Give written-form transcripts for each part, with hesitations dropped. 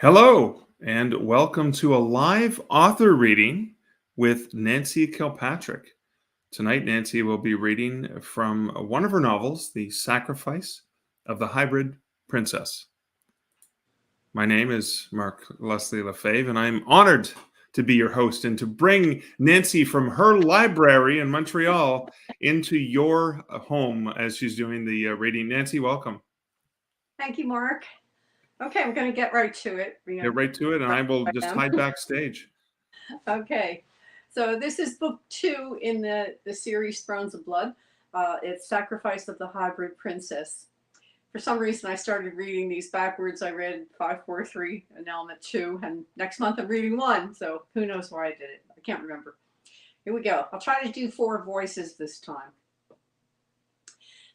Hello, and welcome to a live author reading with Nancy Kilpatrick. Tonight, Nancy will be reading from one of her novels, The Sacrifice of the Hybrid Princess. My name is Mark Leslie Lefebvre, and I'm honored to be your host and to bring Nancy from her library in Montreal into your home as she's doing the reading. Nancy, welcome. Thank you, Mark. Okay, I'm going to get right to it. Get right to it, and I will just hide backstage. Okay, so this is book 2 in the series Thrones of Blood. It's Sacrifice of the Hybrid Princess. For some reason, I started reading these backwards. I read 5, 4, 3, and now I'm at 2, and next month I'm reading 1, so who knows why I did it. I can't remember. Here we go. I'll try to do 4 voices this time.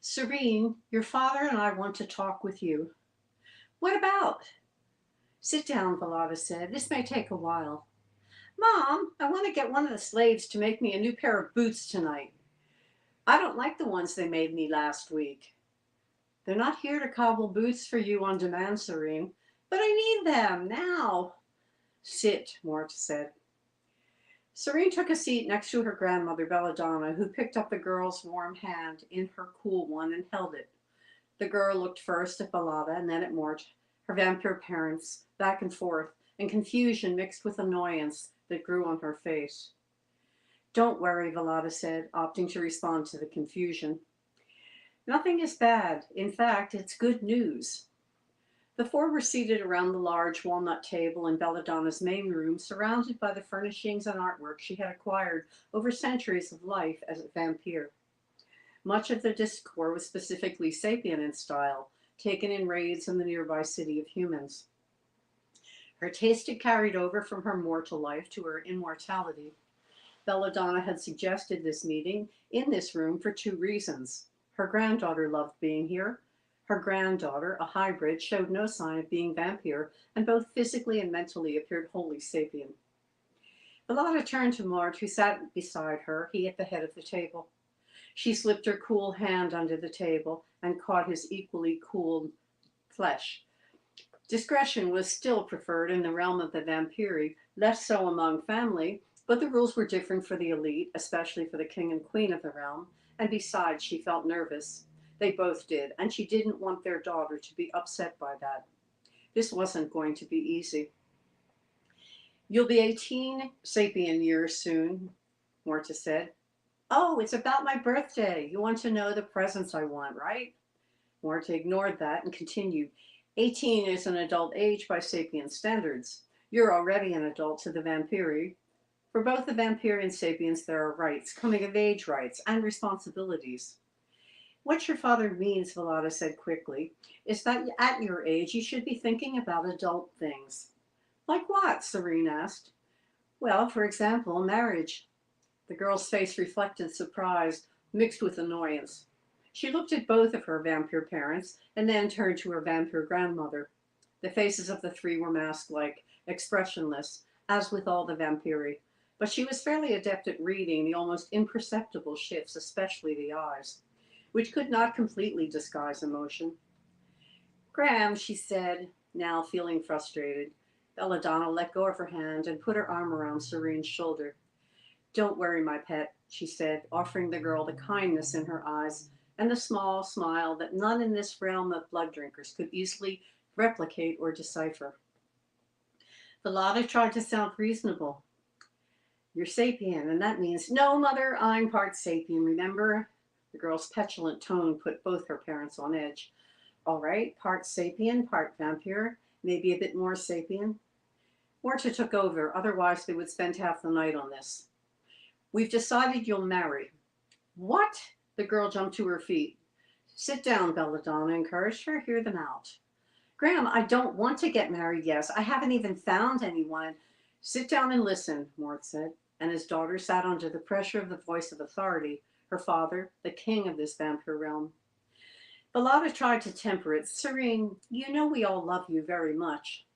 Serene, your father and I want to talk with you. What about? Sit down, Vallada said. This may take a while. Mom, I want to get one of the slaves to make me a new pair of boots tonight. I don't like the ones they made me last week. They're not here to cobble boots for you on demand, Serene, but I need them now. Sit, Mort said. Serene took a seat next to her grandmother, Belladonna, who picked up the girl's warm hand in her cool one and held it. The girl looked first at Vallada and then at Mort, her vampire parents, back and forth, and confusion mixed with annoyance that grew on her face. Don't worry, Vallada said, opting to respond to the confusion. Nothing is bad. In fact, it's good news. The 4 were seated around the large walnut table in Belladonna's main room, surrounded by the furnishings and artwork she had acquired over centuries of life as a vampire. Much of the discourse was specifically sapient in style, taken in raids in the nearby city of humans. Her taste had carried over from her mortal life to her immortality. Belladonna had suggested this meeting in this room for 2 reasons. Her granddaughter loved being here. Her granddaughter, a hybrid, showed no sign of being vampire, and both physically and mentally appeared wholly sapient. Belladonna turned to Mort, who sat beside her, he at the head of the table. She slipped her cool hand under the table and caught his equally cool flesh. Discretion was still preferred in the realm of the vampirii, less so among family, but the rules were different for the elite, especially for the king and queen of the realm, and besides, she felt nervous. They both did, and she didn't want their daughter to be upset by that. This wasn't going to be easy. You'll be 18 sapient years soon, Morta said. Oh, it's about my birthday. You want to know the presents I want, right? Morta ignored that and continued. 18 is an adult age by sapient standards. You're already an adult to the vampirii. For both the vampire and sapients, there are rights, coming of age rights, and responsibilities. What your father means, Vallada said quickly, is that at your age you should be thinking about adult things. Like what? Serene asked. Well, for example, marriage. The girl's face reflected surprise, mixed with annoyance. She looked at both of her vampire parents and then turned to her vampire grandmother. The faces of the 3 were mask-like, expressionless, as with all the vampirii, but she was fairly adept at reading the almost imperceptible shifts, especially the eyes, which could not completely disguise emotion. Graham, she said, now feeling frustrated. Belladonna let go of her hand and put her arm around Serene's shoulder. Don't worry, my pet, she said, offering the girl the kindness in her eyes and the small smile that none in this realm of blood drinkers could easily replicate or decipher. Vallada tried to sound reasonable. You're sapient, and that means, no, mother, I'm part sapient, remember? The girl's petulant tone put both her parents on edge. All right, part sapient, part vampire, maybe a bit more sapient. Morta took over, otherwise they would spend half the night on this. We've decided you'll marry. What? The girl jumped to her feet. Sit down, Belladonna encouraged her. Hear them out. Graham, I don't want to get married, yes. I haven't even found anyone. Sit down and listen, Mort said, and his daughter sat under the pressure of the voice of authority, her father, the king of this vampire realm. Vallada tried to temper it. Serene, you know we all love you very much.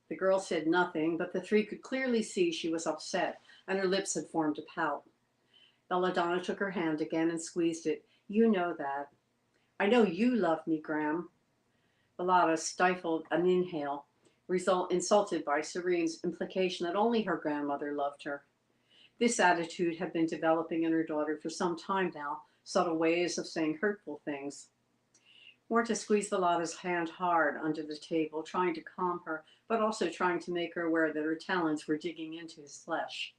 The girl said nothing, but the 3 could clearly see she was upset, and her lips had formed a pout. Belladonna took her hand again and squeezed it. You know that. I know you love me, Graham. Vallada stifled an inhale. insulted by Serene's implication that only her grandmother loved her. This attitude had been developing in her daughter for some time now, subtle ways of saying hurtful things. Morta squeezed Vallada's hand hard under the table, trying to calm her, but also trying to make her aware that her talons were digging into his flesh.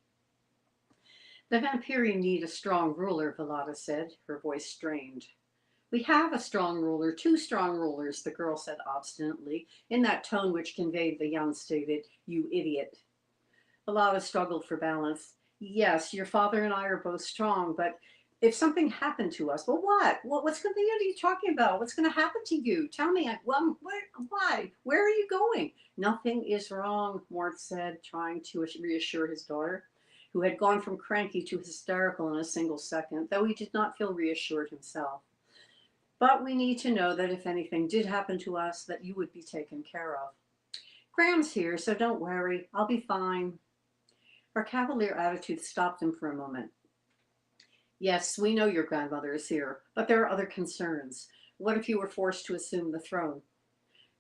The vampirii need a strong ruler, Vallada said, her voice strained. We have a strong ruler, two strong rulers, the girl said obstinately, in that tone which conveyed the unstated, you idiot. Vallada struggled for balance. Yes, your father and I are both strong, but if something happened to us, well, what's going to be? What are you talking about? What's going to happen to you? Tell me. Why? Where are you going? Nothing is wrong, Mort said, trying to reassure his daughter, who had gone from cranky to hysterical in a single second, though he did not feel reassured himself. But we need to know that if anything did happen to us, that you would be taken care of. Graham's here, so don't worry. I'll be fine. Her cavalier attitude stopped him for a moment. Yes, we know your grandmother is here, but there are other concerns. What if you were forced to assume the throne?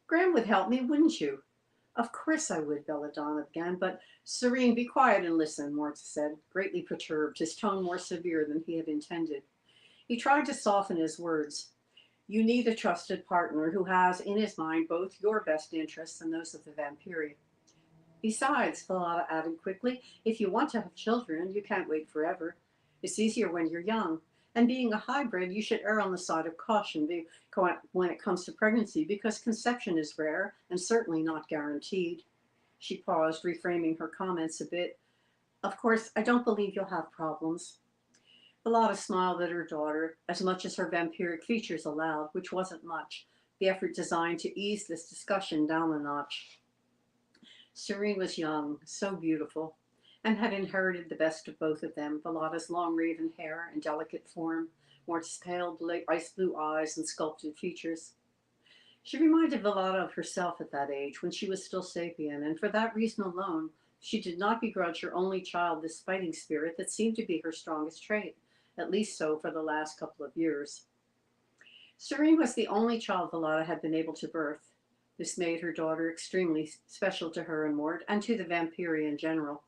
Graham would help me, wouldn't you? Of course I would, Belladonna began, but Serene, be quiet and listen, Morta said, greatly perturbed, his tone more severe than he had intended. He tried to soften his words. You need a trusted partner who has in his mind both your best interests and those of the vampirii. Besides, Vallada added quickly, if you want to have children, you can't wait forever. It's easier when you're young. And being a hybrid, you should err on the side of caution when it comes to pregnancy, because conception is rare and certainly not guaranteed. She paused, reframing her comments a bit. Of course, I don't believe you'll have problems. Vallada smiled at her daughter, as much as her vampiric features allowed, which wasn't much, the effort designed to ease this discussion down a notch. Serene was young, so beautiful, and had inherited the best of both of them, Vallada's long raven hair and delicate form, Mort's pale ice blue eyes and sculpted features. She reminded Vallada of herself at that age, when she was still sapient, and for that reason alone, she did not begrudge her only child this fighting spirit that seemed to be her strongest trait, at least so for the last couple of years. Serene was the only child Vallada had been able to birth. This made her daughter extremely special to her and Mort, and to the vampirii in general.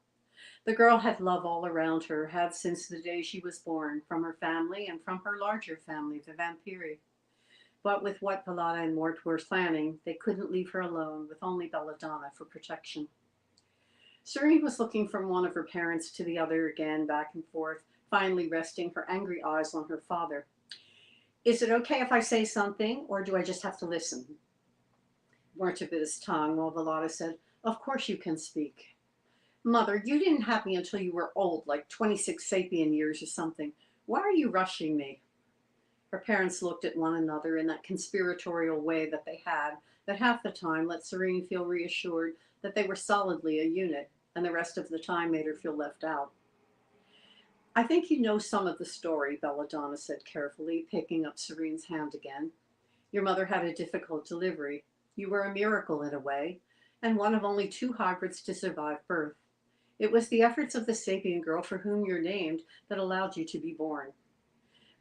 The girl had love all around her, had since the day she was born, from her family and from her larger family, the vampirii. But with what Vallada and Mort were planning, they couldn't leave her alone, with only Belladonna for protection. Serene was looking from one of her parents to the other again, back and forth, finally resting her angry eyes on her father. Is it okay if I say something, or do I just have to listen? Mort bit his tongue while Vallada said, Of course you can speak. Mother, you didn't have me until you were old, like 26 sapient years or something. Why are you rushing me? Her parents looked at one another in that conspiratorial way that they had, that half the time let Serene feel reassured that they were solidly a unit, and the rest of the time made her feel left out. I think you know some of the story, Belladonna said carefully, picking up Serene's hand again. Your mother had a difficult delivery. You were a miracle in a way, and one of only 2 hybrids to survive birth. It was the efforts of the sapient girl for whom you're named that allowed you to be born.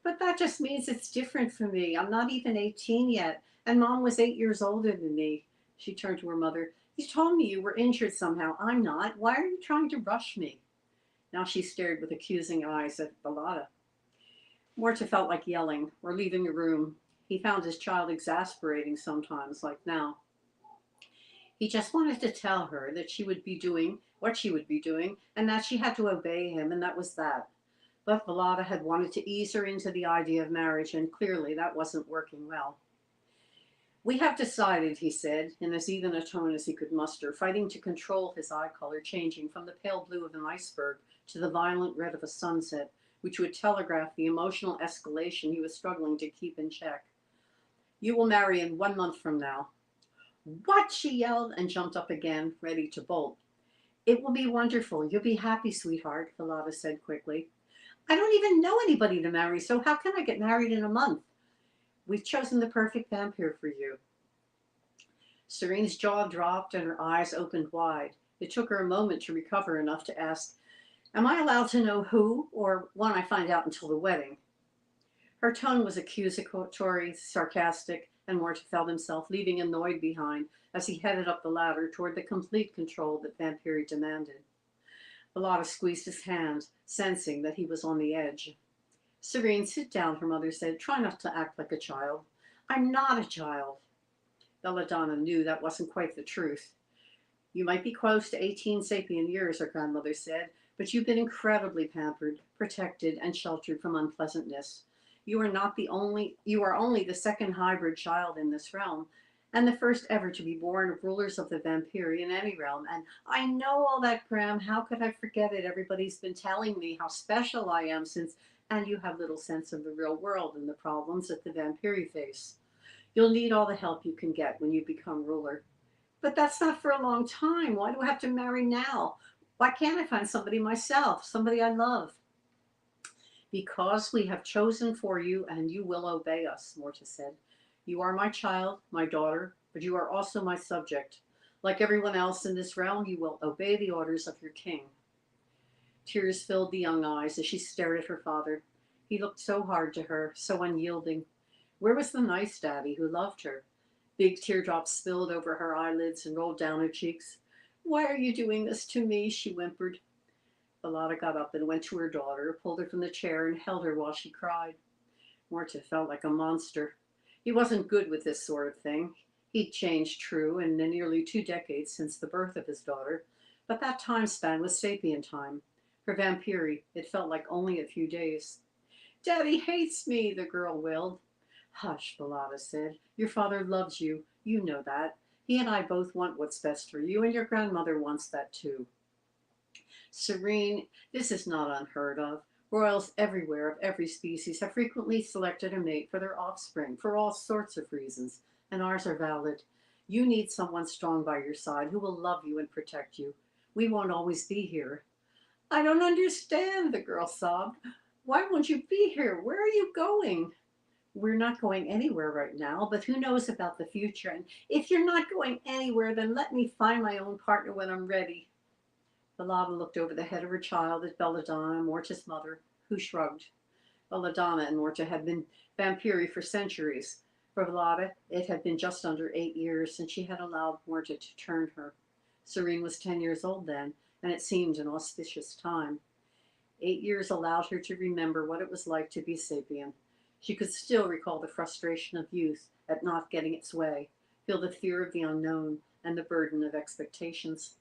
But that just means it's different for me. I'm not even 18 yet, and Mom was 8 years older than me. She turned to her mother. You told me you were injured somehow. I'm not. Why are you trying to rush me? Now she stared with accusing eyes at Vallada. Morta felt like yelling or leaving the room. He found his child exasperating sometimes, like now. He just wanted to tell her that she would be doing what she would be doing, and that she had to obey him, and that was that. But Vallada had wanted to ease her into the idea of marriage, and clearly that wasn't working well. We have decided, he said, in as even a tone as he could muster, fighting to control his eye color changing from the pale blue of an iceberg to the violent red of a sunset, which would telegraph the emotional escalation he was struggling to keep in check. You will marry in 1 month from now. What? She yelled and jumped up again, ready to bolt. It will be wonderful. You'll be happy, sweetheart, Vallada said quickly. I don't even know anybody to marry, so how can I get married in a month? We've chosen the perfect vampire for you. Serene's jaw dropped and her eyes opened wide. It took her a moment to recover enough to ask, Am I allowed to know who, or won't I find out until the wedding? Her tone was accusatory, sarcastic, and Morta felt himself leaving annoyed behind as he headed up the ladder toward the complete control that vampirii demanded. Bellotta squeezed his hand, sensing that he was on the edge. Serene, sit down, her mother said. Try not to act like a child. I'm not a child. Belladonna knew that wasn't quite the truth. You might be close to 18 sapient years, her grandmother said, but you've been incredibly pampered, protected, and sheltered from unpleasantness. You are only the second hybrid child in this realm, and the first ever to be born of rulers of the vampiri in any realm. And I know all that, Graham. How could I forget it? Everybody's been telling me how special I am since, and you have little sense of the real world and the problems that the vampiri face. You'll need all the help you can get when you become ruler. But that's not for a long time. Why do I have to marry now? Why can't I find somebody myself, somebody I love? Because we have chosen for you and you will obey us, Morta said. You are my child, my daughter, but you are also my subject. Like everyone else in this realm, you will obey the orders of your king. Tears filled the young eyes as she stared at her father. He looked so hard to her, so unyielding. Where was the nice daddy who loved her? Big teardrops spilled over her eyelids and rolled down her cheeks. Why are you doing this to me? She whimpered. Bellotta got up and went to her daughter, pulled her from the chair, and held her while she cried. Morta felt like a monster. He wasn't good with this sort of thing. He'd changed, true, in the nearly 2 decades since the birth of his daughter, but that time span was sapient time. For vampirii, it felt like only a few days. Daddy hates me, the girl wailed. Hush, Bellotta said. Your father loves you. You know that. He and I both want what's best for you, and your grandmother wants that too. Serene, this is not unheard of. Royals everywhere of every species have frequently selected a mate for their offspring for all sorts of reasons, and ours are valid. You need someone strong by your side who will love you and protect you. We won't always be here. I don't understand, the girl sobbed. Why won't you be here? Where are you going? We're not going anywhere right now, but who knows about the future? And if you're not going anywhere, then let me find my own partner when I'm ready. Bellotta looked over the head of her child at Belladonna, Morta's mother, who shrugged. Belladonna and Morta had been vampirii for centuries. For Bellotta, it had been just under 8 years since she had allowed Morta to turn her. Serene was 10 years old then, and it seemed an auspicious time. 8 years allowed her to remember what it was like to be sapient. She could still recall the frustration of youth at not getting its way, feel the fear of the unknown and the burden of expectations.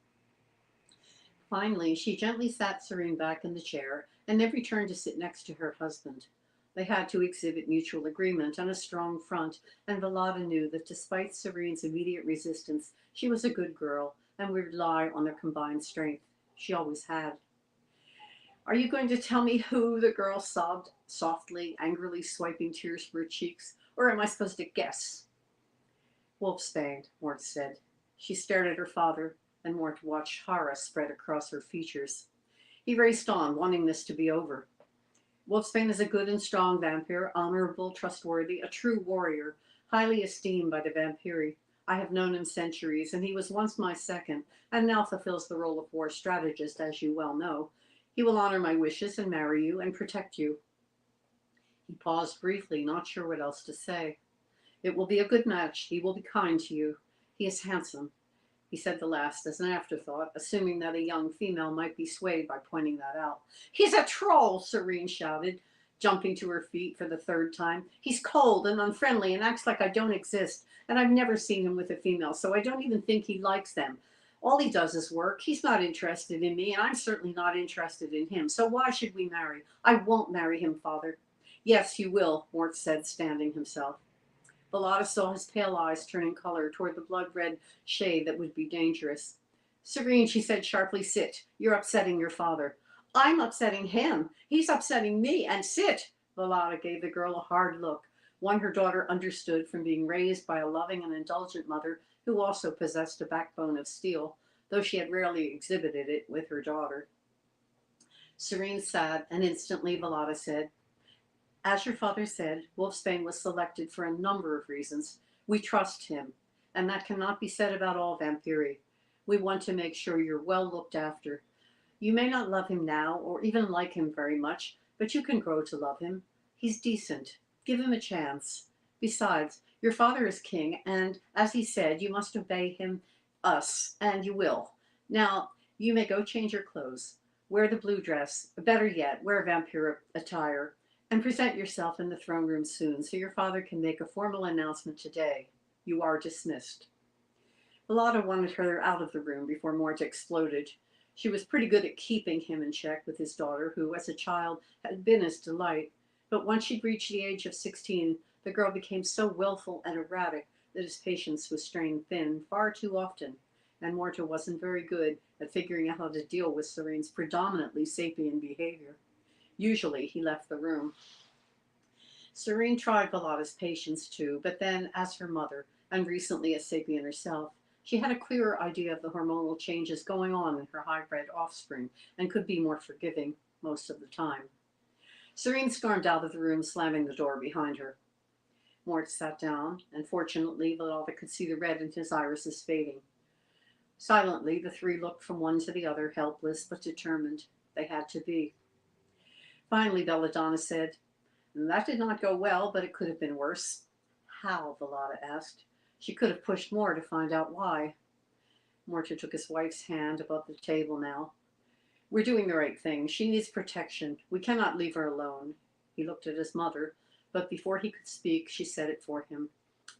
Finally, she gently sat Serene back in the chair and then returned to sit next to her husband. They had to exhibit mutual agreement and a strong front, and Bellotta knew that despite Serene's immediate resistance, she was a good girl and would rely on their combined strength. She always had. Are you going to tell me who? The girl sobbed softly, angrily swiping tears from her cheeks. Or am I supposed to guess? Wolfsbane, Mort said. She stared at her father, and Mort watched horror spread across her features. He raced on, wanting this to be over. Wolfsbane is a good and strong vampire, honorable, trustworthy, a true warrior, highly esteemed by the vampirii. I have known him centuries, and he was once my second, and now fulfills the role of war strategist, as you well know. He will honor my wishes and marry you and protect you. He paused briefly, not sure what else to say. It will be a good match. He will be kind to you. He is handsome. He said the last as an afterthought, assuming that a young female might be swayed by pointing that out. He's a troll, Serene shouted, jumping to her feet for the 3rd time. He's cold and unfriendly and acts like I don't exist, and I've never seen him with a female, so I don't even think he likes them. All he does is work. He's not interested in me, and I'm certainly not interested in him. So why should we marry? I won't marry him, Father. Yes, you will, Mort said, standing himself. Bellotta saw his pale eyes turning color toward the blood-red shade that would be dangerous. Serene, she said sharply, sit. You're upsetting your father. I'm upsetting him. He's upsetting me. And sit. Bellotta gave the girl a hard look, one her daughter understood from being raised by a loving and indulgent mother who also possessed a backbone of steel, though she had rarely exhibited it with her daughter. Serene sat, and instantly Bellotta said, as your father said, Wolfsbane was selected for a number of reasons. We trust him, and that cannot be said about all vampirii. We want to make sure you're well looked after. You may not love him now, or even like him very much, but you can grow to love him. He's decent. Give him a chance. Besides, Your father is king, and as he said, you must obey him, us, and you will. Now, you may go change your clothes, wear the blue dress, better yet, wear vampire attire, and present yourself in the throne room soon so your father can make a formal announcement today. You are dismissed. Bellotta wanted her out of the room before Mort exploded. She was pretty good at keeping him in check with his daughter, who, as a child, had been his delight. But once she'd reached the age of 16, the girl became so willful and erratic that his patience was strained thin far too often, and Morta wasn't very good at figuring out how to deal with Serene's predominantly sapient behavior. Usually, he left the room. Serene tried Bellotta's patience too, but then, as her mother, and recently a sapient herself, she had a clearer idea of the hormonal changes going on in her hybrid offspring and could be more forgiving most of the time. Serene stormed out of the room, slamming the door behind her. Mort sat down, and fortunately, Bellotta could see the red in his irises fading. Silently, the three looked from one to the other, helpless but determined. They had to be. Finally, Belladonna said, "That did not go well, but it could have been worse." "How?" Bellotta asked. She could have pushed more to find out why. Morta took his wife's hand above the table now. "We're doing the right thing. She needs protection. We cannot leave her alone." He looked at his mother, but before he could speak, she said it for him.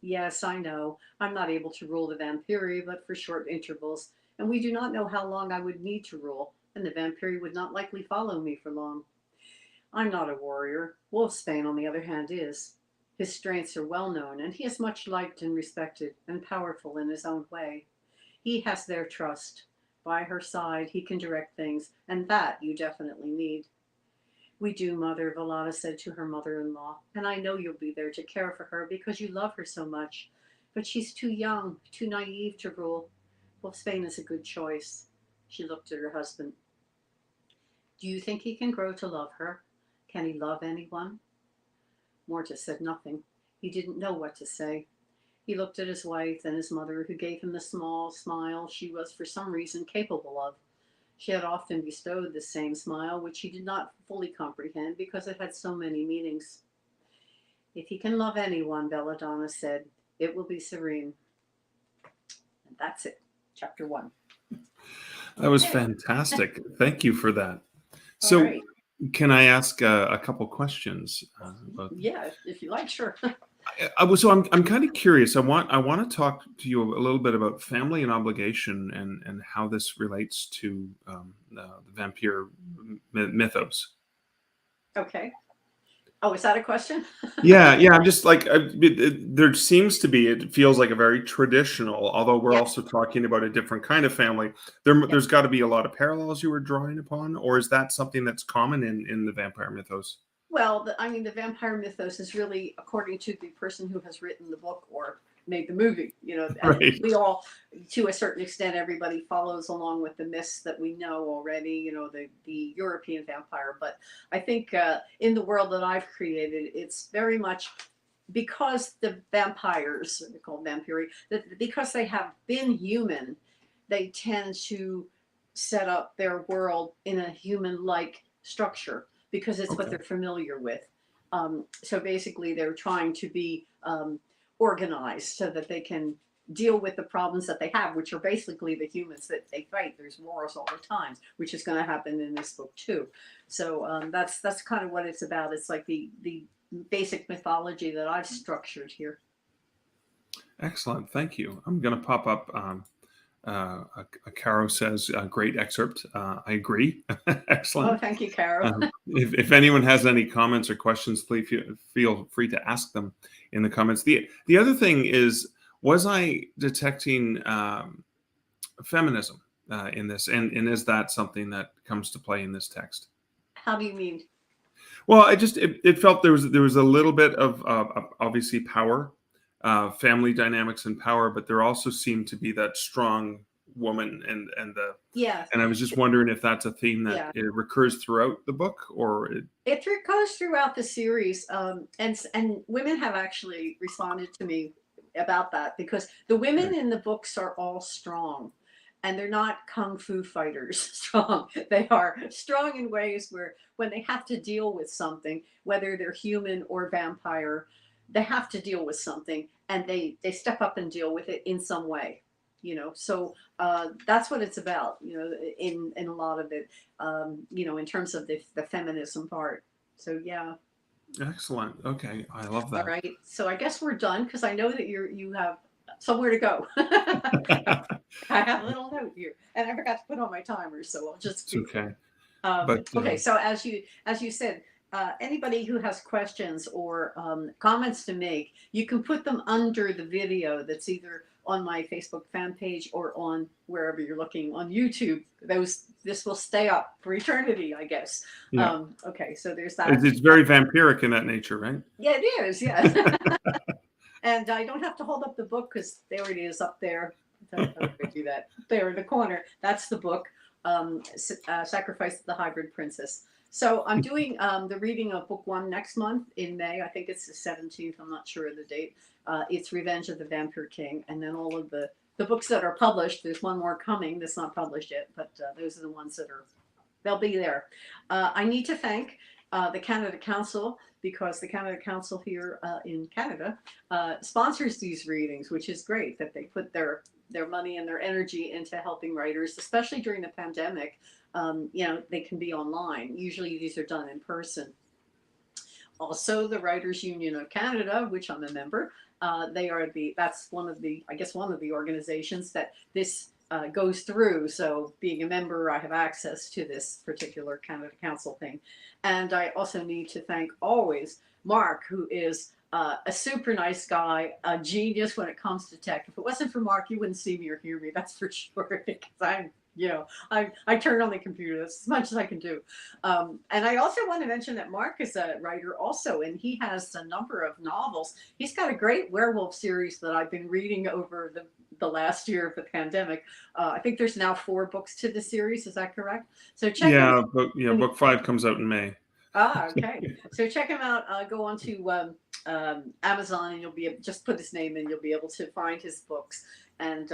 "Yes, I know. I'm not able to rule the vampirii, but for short intervals, and we do not know how long I would need to rule, and the vampirii would not likely follow me for long. I'm not a warrior. Wolfsbane, on the other hand, is. His strengths are well known, and he is much liked and respected, and powerful in his own way. He has their trust. By her side, he can direct things, and that you definitely need." "We do, Mother," Bellotta said to her mother-in-law, "and I know you'll be there to care for her because you love her so much. But she's too young, too naive to rule. Wolfsbane is a good choice." She looked at her husband. "Do you think he can grow to love her? Can he love anyone?" Morta said nothing. He didn't know what to say. He looked at his wife and his mother, who gave him the small smile she was for some reason capable of. She had often bestowed the same smile, which he did not fully comprehend because it had so many meanings. "If he can love anyone," Belladonna said, "it will be Serene." And that's it. Chapter 1. That was Okay. fantastic. Thank you for that. All So, right. can I ask a couple questions about? Yeah, if you like, sure. I'm kind of curious. I want to talk to you a little bit about family and obligation and how this relates to the vampire mythos. Okay. Oh, is that a question? Yeah. I'm just like there seems to be. It feels like a very traditional, although we're Yeah. also talking about a different kind of family. Yeah. There's got to be a lot of parallels you were drawing upon, or is that something that's common in the vampire mythos? Well, I mean, the vampire mythos is really according to the person who has written the book or made the movie, and Right. we all, to a certain extent, everybody follows along with the myths that we know already, the European vampire. But I think in the world that I've created, it's very much because the vampires, they're called vampiri, because they have been human, they tend to set up their world in a human-like structure because it's what Okay. they're familiar with. So basically, they're trying to be organized so that they can deal with the problems that they have, which are basically the humans that they fight. There's wars all the time, which is going to happen in this book too. So that's kind of what it's about. It's like the basic mythology that I've structured here. Excellent. Thank you. I'm going to pop up. Caro says, great excerpt. I agree. Oh, Excellent. thank you, Caro. If anyone has any comments or questions, please feel free to ask them in the comments. The other thing is, was I detecting feminism in this? And is that something that comes to play in this text? How do you mean? Well, it felt there was a little bit of obviously power, family dynamics and power, but there also seemed to be that strong woman Yes. and I was just wondering if that's a theme that Yeah. it recurs throughout the book or It goes throughout the series, and women have actually responded to me about that because the women in the books are all strong, and they're not kung fu fighters strong. They are strong in ways where when they have to deal with something, whether they're human or vampire, they have to deal with something, and they step up and deal with it in some way. So that's what it's about. In a lot of it. In terms of the feminism part. So yeah. Excellent. Okay, I love All that. right. So I guess we're done because I know that you have somewhere to go. I have a little note here, and I forgot to put on my timer, so I'll just It's keep okay. going. But Okay, so as you said, anybody who has questions or comments to make, you can put them under the video that's either on my Facebook fan page or on wherever you're looking on YouTube. This will stay up for eternity, I guess. yeah, Okay, so there's that. it's very vampiric in that nature, right? Yeah, it is. Yeah. And I don't have to hold up the book because there it is up there. How do I do that? There in the corner. That's the book, Sacrifice of the Hybrid Princess. So I'm doing the reading of book 1 next month in May. I think it's the 17th. I'm not sure of the date. It's Revenge of the Vampire King. And then all of the books that are published, there's one more coming that's not published yet, but those are the ones that they'll be there. I need to thank the Canada Council, because the Canada Council here in Canada sponsors these readings, which is great that they put their money and their energy into helping writers, especially during the pandemic. They can be online. Usually these are done in person. Also, the Writers Union of Canada, which I'm a member, that's one of the organizations that this goes through. So being a member, I have access to this particular Canada Council thing. And I also need to thank always Mark, who is a super nice guy, a genius when it comes to tech. If it wasn't for Mark, you wouldn't see me or hear me, that's for sure, because I turn on the computer. That's as much as I can do. And I also want to mention that Mark is a writer also, and he has a number of novels. He's got a great werewolf series that I've been reading over the last year of the pandemic. I think there's now 4 books to the series. Is that correct? So check him Yeah, out. book 5 comes out in May. Okay. So check him out. Go on to Amazon, and just put his name in. You'll be able to find his books. And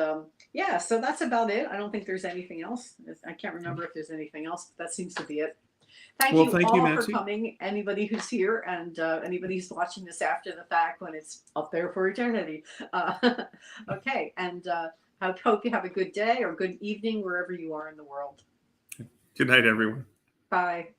yeah, so that's about it. I don't think there's anything else. I can't remember if there's anything else, but that seems to be it. Thank Well, you thank you, all for Nancy. coming. Anybody who's here, and anybody who's watching this after the fact when it's up there for eternity. Okay, and I hope you have a good day or good evening wherever you are in the world. Good night, everyone. Bye.